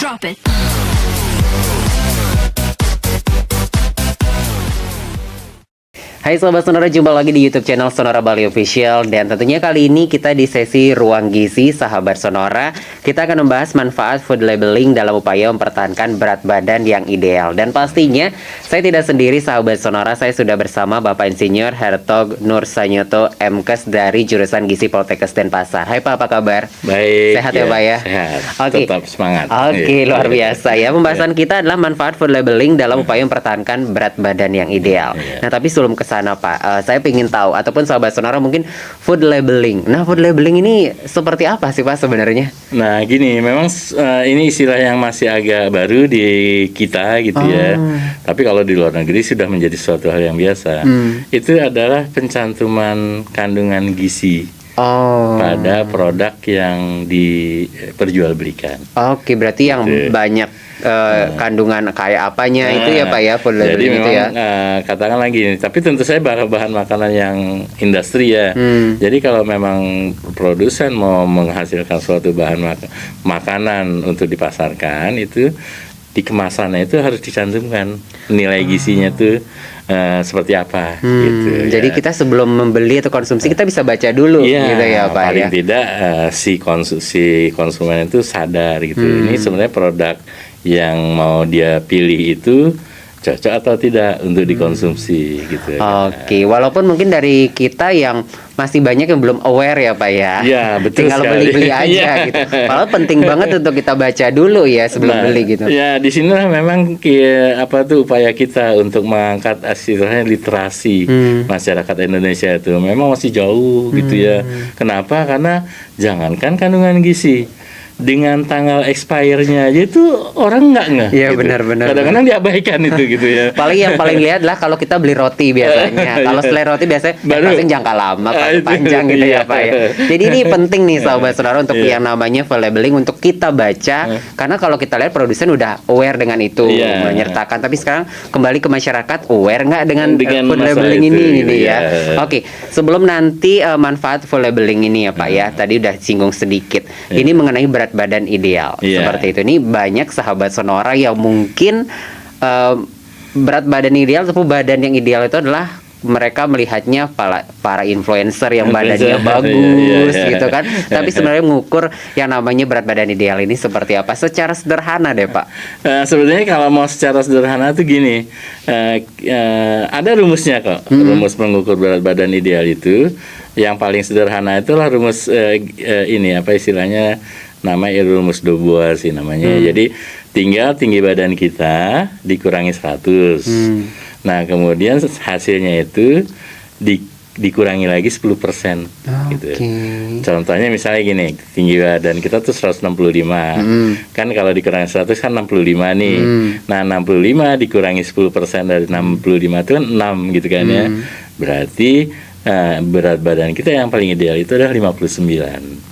Drop it. Hai Sobat Sonora, jumpa lagi di YouTube channel Sonora Bali Official. Dan tentunya kali ini kita di sesi Ruang Gizi Sahabat Sonora, kita akan membahas manfaat food labeling dalam upaya mempertahankan berat badan yang ideal. Dan pastinya saya tidak sendiri Sahabat Sonora, saya sudah bersama Bapak Insinyur Hertog Nur Sanyoto MKes dari jurusan Gizi Poltekkes Denpasar. Hai Pak, apa kabar? Baik. Sehat ya Pak ya? Sehat. Oke. Tetap semangat. Oke, luar biasa ya. Pembahasan kita adalah manfaat food labeling dalam upaya mempertahankan berat badan yang ideal. Nah, tapi sebelum ke sana Pak, saya ingin tahu ataupun Sahabat Sonora mungkin food labeling. Nah, food labeling ini seperti apa sih Pak sebenarnya? Nah, gini, memang ini istilah yang masih agak baru di kita gitu ya. Tapi kalau di luar negeri sudah menjadi suatu hal yang biasa. Itu adalah pencantuman kandungan gizi pada produk yang diperjualbelikan. Oke, berarti yang banyak kandungan kayak apanya itu ya Pak ya, food labeling. Jadi itu memang ya. katakan lagi, tapi tentu saya bahan makanan yang industri ya. Jadi kalau memang produsen mau menghasilkan suatu bahan makanan untuk dipasarkan, itu di kemasannya itu harus dicantumkan nilai gizinya tuh seperti apa gitu. Jadi kita sebelum membeli atau konsumsi kita bisa baca dulu gitu ya Pak paling ya. tidak si konsumen itu sadar gitu. Ini sebenarnya produk yang mau dia pilih itu cocok atau tidak untuk dikonsumsi gitu. Oke, walaupun mungkin dari kita yang masih banyak yang belum aware ya Pak ya. Iya, betul Tinggal sekali. beli-beli aja Iya. gitu. Padahal penting banget untuk kita baca dulu ya sebelum beli gitu. Ya, di sinilah memang upaya kita untuk mengangkat istilahnya literasi masyarakat Indonesia itu memang masih jauh gitu ya. Kenapa? Karena jangankan kandungan gizi, dengan tanggal expire-nya aja itu orang nggak ngeh. Iya, gitu. benar-benar. Kadang-kadang diabaikan itu gitu ya. Yang paling lihat lah kalau kita beli roti biasanya. Kalau selai roti biasanya Baru. pasti jangka lama, Itu. panjang gitu ya Iya. Pak ya. Jadi ini penting nih Sahabat Saudara untuk yang namanya food labeling untuk kita baca. Karena kalau kita lihat produsen udah aware dengan itu, menyertakan. Tapi sekarang kembali ke masyarakat aware nggak dengan food masalah labeling itu, ini gitu ya. Oke, sebelum nanti manfaat food labeling ini ya Pak ya. Tadi udah singgung sedikit. Ini mengenai berat badan ideal. Seperti itu. Ini banyak Sahabat Sonora yang mungkin berat badan ideal atau badan yang ideal itu adalah mereka melihatnya para influencer yang badannya bagus gitu kan. Tapi sebenarnya mengukur yang namanya berat badan ideal ini seperti apa secara sederhana deh Pak. Sebenarnya kalau mau secara sederhana tuh gini, ada rumusnya kok. Rumus mengukur berat badan ideal itu yang paling sederhana itulah rumus ini apa istilahnya, namanya rumus Dubois sih namanya. Jadi tinggal tinggi badan kita dikurangi 100. Nah, kemudian hasilnya itu dikurangi lagi 10%. Gitu. Contohnya misalnya gini, tinggi badan kita tuh 165. Kan kalau dikurangi 100 kan 65 nih. Nah, 65 dikurangi 10% dari 65 itu kan 6 gitu kan ya. Berarti berat badan kita yang paling ideal itu adalah 59.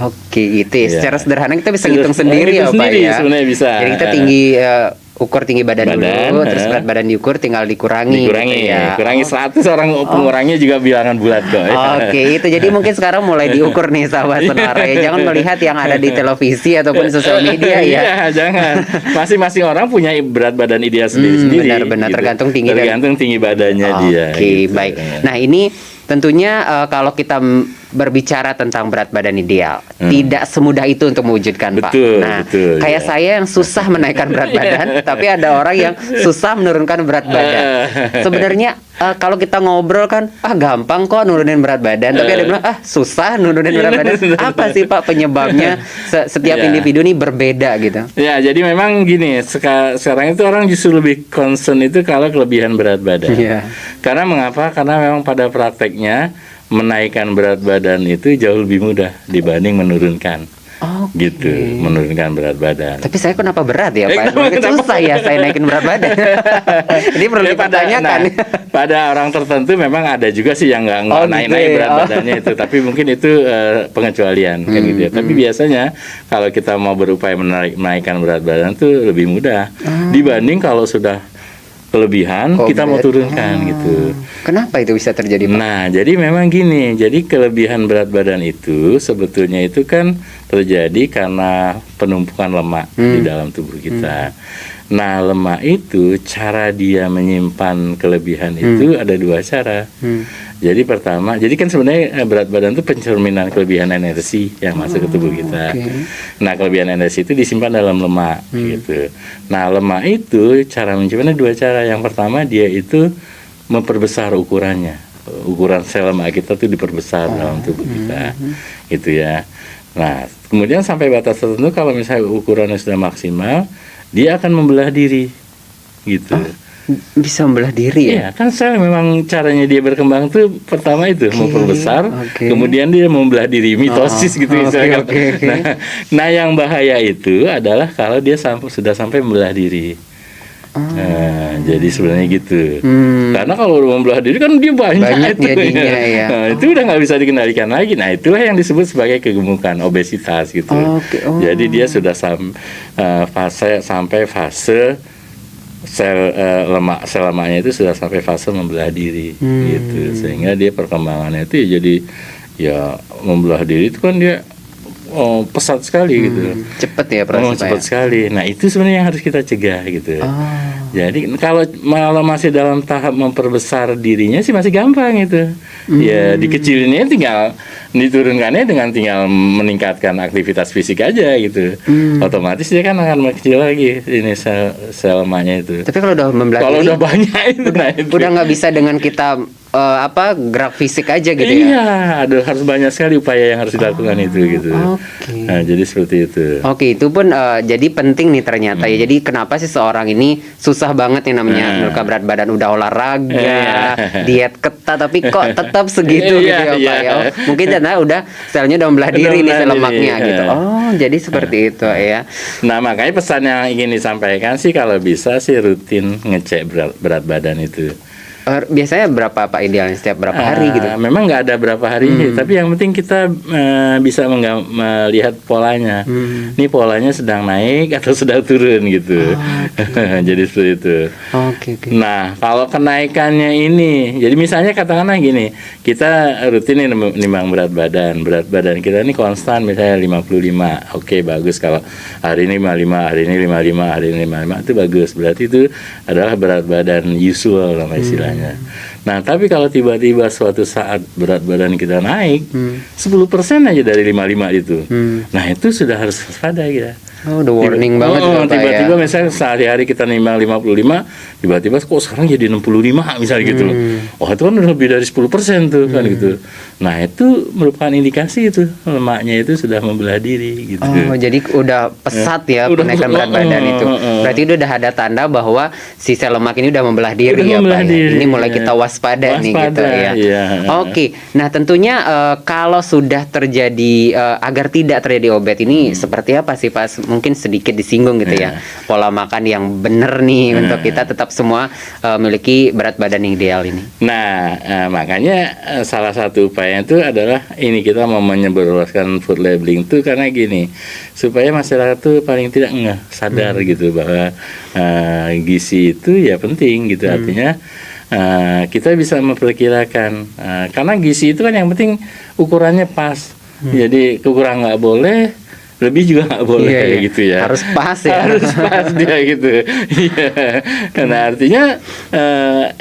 Oke, itu ya. Secara sederhana kita bisa hitung sendiri ya Pak ya. Sebenarnya bisa. Jadi kita ukur tinggi badan dulu, terus berat badan diukur tinggal dikurangi gitu ya. Kurangi 100, orang pengurangnya juga bilangan bulat kok. Oke, itu jadi mungkin sekarang mulai diukur nih Sahabat Sonora ya. Jangan melihat yang ada di televisi ataupun sosial media ya. Iya, jangan. Masing-masing orang punya berat badan ideal sendiri-sendiri. Benar-benar gitu. tergantung tinggi badannya dia. Oke, baik. Nah, ini tentunya kalau kita berbicara tentang berat badan ideal, tidak semudah itu untuk mewujudkan Pak. Nah, kayak saya yang susah menaikkan berat badan, tapi ada orang yang susah menurunkan berat badan. Sebenarnya kalau kita ngobrol kan, gampang kok nurunin berat badan, tapi ada yang bilang susah nurunin berat badan. Apa sih Pak penyebabnya? Setiap individu ini berbeda gitu. Ya, jadi memang gini, sekarang itu orang justru lebih concern itu kalau kelebihan berat badan. Karena mengapa? Karena memang pada prakteknya menaikkan berat badan itu jauh lebih mudah dibanding menurunkan. Gitu, menurunkan berat badan. Tapi saya kenapa berat ya Pak? Susah ya saya naikin berat badan. Ini perlu dipertanyakan. Pada orang tertentu memang ada juga sih yang nggak naik-naik berat badannya itu. Tapi mungkin itu pengecualian kan gitu ya. Tapi biasanya kalau kita mau berupaya menaikkan berat badan itu lebih mudah dibanding kalau sudah kelebihan kita mau turunkan gitu. Kenapa itu bisa terjadi Pak? Nah, jadi memang gini, jadi kelebihan berat badan itu sebetulnya itu kan terjadi karena penumpukan lemak di dalam tubuh kita. Nah, lemak itu cara dia menyimpan kelebihan itu ada dua cara. Jadi pertama, jadi kan sebenarnya berat badan itu pencerminan kelebihan energi yang masuk ke tubuh kita. Nah, kelebihan energi itu disimpan dalam lemak gitu. Nah, lemak itu cara menyimpannya dua cara. Yang pertama, dia itu memperbesar ukurannya. Ukuran sel lemak kita tuh diperbesar dalam tubuh kita. Gitu ya. Nah, kemudian sampai batas tertentu kalau misalnya ukurannya sudah maksimal, dia akan membelah diri gitu. Bisa membelah diri ya? Iya, kan sel memang caranya dia berkembang tuh pertama itu memperbesar, kemudian dia membelah diri, mitosis gitu misalnya. Nah, yang bahaya itu adalah kalau dia sudah sampai membelah diri. Nah, jadi sebenarnya gitu. Karena kalau membelah diri kan dia banyak itu. Jadinya, ya. Nah, itu udah nggak bisa dikendalikan lagi. Nah, itulah yang disebut sebagai kegemukan, obesitas gitu. Jadi dia sudah sampai fase sel lemaknya itu sudah sampai fase membelah diri gitu. Sehingga dia perkembangannya itu jadi membelah diri itu kan dia pesat sekali gitu. Cepat ya prosesnya. Cepat sekali. Nah, itu sebenarnya yang harus kita cegah gitu. Jadi kalau malah masih dalam tahap memperbesar dirinya sih masih gampang itu. Ya dikecilinnya tinggal diturunkannya dengan tinggal meningkatkan aktivitas fisik aja gitu. Otomatis dia kan akan mengecil lagi ini sel lemaknya itu. Tapi kalau udah membelah kalau diri, udah banyak itu, udah nggak bisa dengan kita gerak fisik aja gitu ya. Iya, harus banyak sekali upaya yang harus dilakukan itu gitu. Nah, jadi seperti itu. Itu pun jadi penting nih ternyata ya. Jadi kenapa sih seorang ini susah banget yang namanya menurunkan berat badan, udah olahraga, diet ketat tapi kok tetap segitu gitu ya Pak ya. Mungkin karena udah selnya udah membelah diri nih sel lemaknya gitu. Jadi seperti itu ya. Nah, makanya pesan yang ingin disampaikan sih kalau bisa sih rutin ngecek berat badan itu. Biasanya berapa Pak idealnya, setiap berapa hari gitu? Memang nggak ada berapa hari, tapi yang penting kita bisa melihat polanya. Ini polanya sedang naik atau sedang turun gitu. Jadi seperti itu. Nah, kalau kenaikannya ini, jadi misalnya katakanlah gini, kita rutin nimbang berat badan kita ini konstan misalnya 55. Oke, bagus kalau hari ini 55, hari ini 55, hari ini 55 itu bagus. Berarti itu adalah berat badan usual nama istilahnya. Nah, tapi kalau tiba-tiba suatu saat berat badan kita naik 10% aja dari 55 itu. Nah, itu sudah harus waspada kita. Udah warning banget tiba-tiba misalnya sehari-hari kita nimbang 55, tiba-tiba kok sekarang jadi 65 misalnya gitu loh. Itu kan udah lebih dari 10% tuh kan gitu. Nah, itu merupakan indikasi itu lemaknya itu sudah membelah diri gitu. Jadi udah pesat ya kenaikan berat badan itu. Berarti udah ada tanda bahwa si sel lemak ini udah membelah diri ya Pak. Ini mulai kita waspada nih gitu ya. Nah, tentunya kalau sudah terjadi agar tidak terjadi obes ini seperti apa sih Pak? Mungkin sedikit disinggung gitu ya. Pola makan yang benar nih untuk kita tetap semua memiliki berat badan yang ideal ini. Nah, makanya salah satu upaya itu adalah ini, kita mau menyebarluaskan food labeling itu karena gini, supaya masyarakat tuh paling tidak sadar gitu bahwa gizi itu ya penting gitu. Artinya kita bisa memperkirakan karena gizi itu kan yang penting ukurannya pas. Jadi kekurangan nggak boleh, lebih juga nggak boleh kayak gitu ya. Harus pas ya. Harus pas dia gitu. Nah, artinya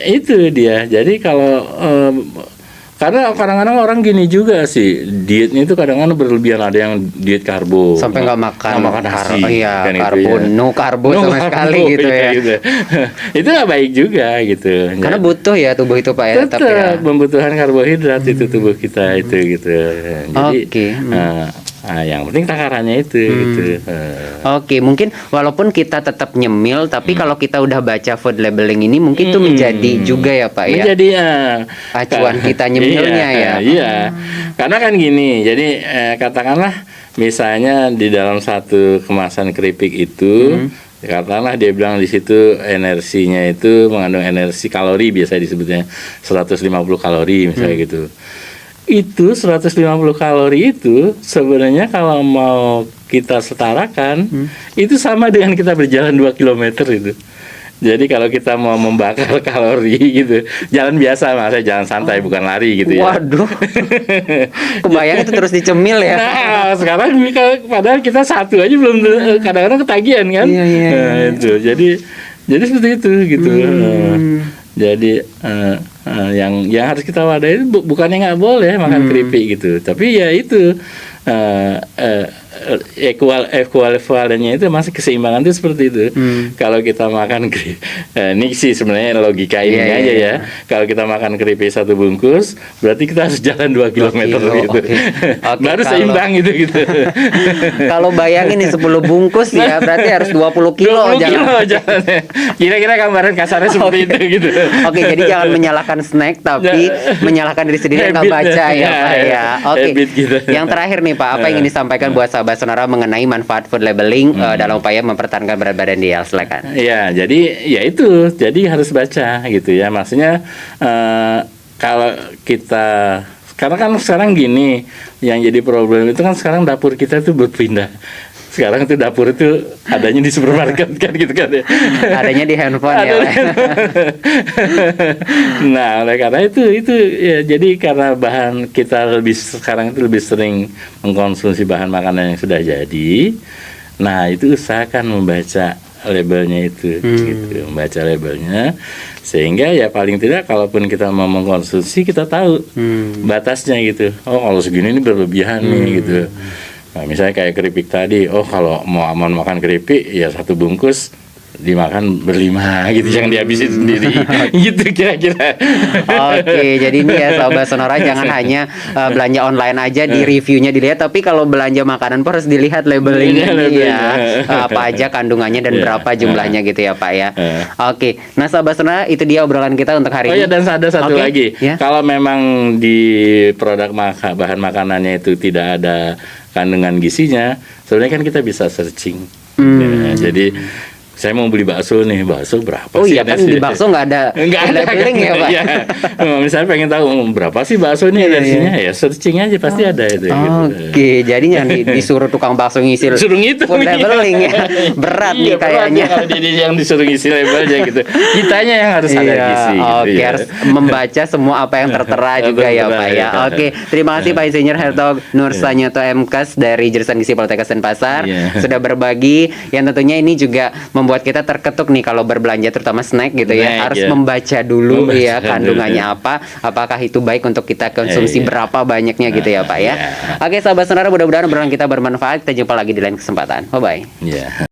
itu dia. Jadi kalau karena kadang-kadang orang gini juga sih, dietnya itu kadang-kadang berlebihan, ada yang diet karbo sampai nggak makan nasi, kan karbo, gitu ya. no karbo sama sekali gitu ya. Gitu. Itu nggak baik juga gitu. Karena butuh ya tubuh itu Pak ya. Tetap membutuhkan karbohidrat itu tubuh kita itu gitu. Jadi yang penting takarannya itu gitu. Mungkin walaupun kita tetap nyemil, tapi kalau kita udah baca food labeling ini mungkin itu menjadi juga ya Pak ya. Menjadi acuan kita nyemilnya ya. Iya. Karena kan gini, jadi katakanlah misalnya di dalam satu kemasan keripik itu katakanlah dia bilang di situ energinya itu mengandung energi kalori, biasa disebutnya 150 kalori misalnya gitu. Itu 150 kalori itu sebenarnya kalau mau kita setarakan itu sama dengan kita berjalan 2 km itu. Jadi kalau kita mau membakar kalori gitu, jalan biasa, maksudnya jalan santai, bukan lari gitu ya. Waduh, kebayang itu terus dicemil ya. Nah, sekarang padahal kita satu aja belum, kadang-kadang ketagihan kan. Iya, iya, Nah, iya. itu. Jadi seperti itu gitu. Jadi yang harus kita wadahi bukannya nggak boleh makan keripik gitu, tapi ya itu ekuivalennya itu masih keseimbangan itu seperti itu. Kalau kita makan ini sih sebenarnya logika ini Iya, aja iya. ya. Kalau kita makan keripik 1 bungkus, berarti kita harus jalan 2 kilometer kilo, gitu. oke. Oke, Baru kalau- seimbang gitu. Kalau bayangin nih 10 bungkus ya berarti harus 20 kilo 20 jangan. kilo jalannya. Kira-kira gambaran kasarnya seperti itu gitu. Oke, jadi jangan menyalahkan snack tapi menyalahkan diri sendiri yang nggak Habit. baca ya Ya, Pak ya. Oke. habit gitu. Yang terakhir nih Pak, apa yang ingin disampaikan buat sahabat sonora mengenai manfaat food labeling dalam upaya mempertahankan berat badan ideal? Silakan. Ya, jadi ya itu. Jadi harus baca gitu ya. Maksudnya kalau kita, karena kan sekarang gini, yang jadi problem itu kan sekarang dapur kita tuh berpindah. Sekarang tuh dapur itu adanya di supermarket kan gitu kan ya. Adanya di handphone ya. Pak. Nah, oleh karena itu ya, jadi karena bahan kita sekarang itu lebih sering mengkonsumsi bahan makanan yang sudah jadi. Nah, itu usahakan membaca labelnya itu gitu, membaca labelnya sehingga ya paling tidak kalaupun kita mau mengkonsumsi kita tahu batasnya gitu. Oh, kalau segini ini berlebihan nih gitu. Nah, misalnya kayak keripik tadi, oh kalau mau aman makan keripik ya 1 bungkus dimakan berlima gitu, jangan dihabisin sendiri gitu kira-kira. Oke, jadi ini ya sahabat sonora jangan hanya belanja online aja di reviewnya dilihat, tapi kalau belanja makanan pun harus dilihat labelingnya ya, apa aja kandungannya dan berapa jumlahnya gitu ya Pak ya. Oke, nah sahabat sonora itu dia obrolan kita untuk hari Oh ini. ya, dan ada satu Oke, lagi, ya. kalau memang di produk bahan makanannya itu tidak ada kandungan gizinya, sebenarnya kan kita bisa searching. Ya, jadi saya mau beli bakso nih, bakso berapa Oh sih? iya kan di bakso nggak ada labeling ya Pak. Iya. Misalnya pengen tahu berapa sih bakso ini energinya, ya searching aja pasti ada itu. Oke, jadi jangan disuruh tukang bakso ngisi Suruh ngitung. food labeling ya. Berat nih Iya, berat kayaknya. ya kalau dia yang disuruh ngisi labelnya gitu. Kitanya yang harus ada Iya, gizi. Gitu, oke, ya. harus membaca semua apa yang tertera juga ya Pak ya. Oke, terima kasih Pak Insinyur Hertog Nur Sanyoto MKes dari jurusan Gizi Poltekkes Denpasar Iya. sudah berbagi, yang tentunya ini juga membuat kita terketuk nih kalau berbelanja terutama snack gitu ya, Snack, harus ya. membaca dulu Membaca ya dulu. kandungannya apa, apakah itu baik untuk kita konsumsi Iya. berapa banyaknya gitu ya Pak ya. Iya. Oke sahabat sonora, mudah-mudahan obrolan kita bermanfaat. Kita jumpa lagi di lain kesempatan. Bye bye. Iya.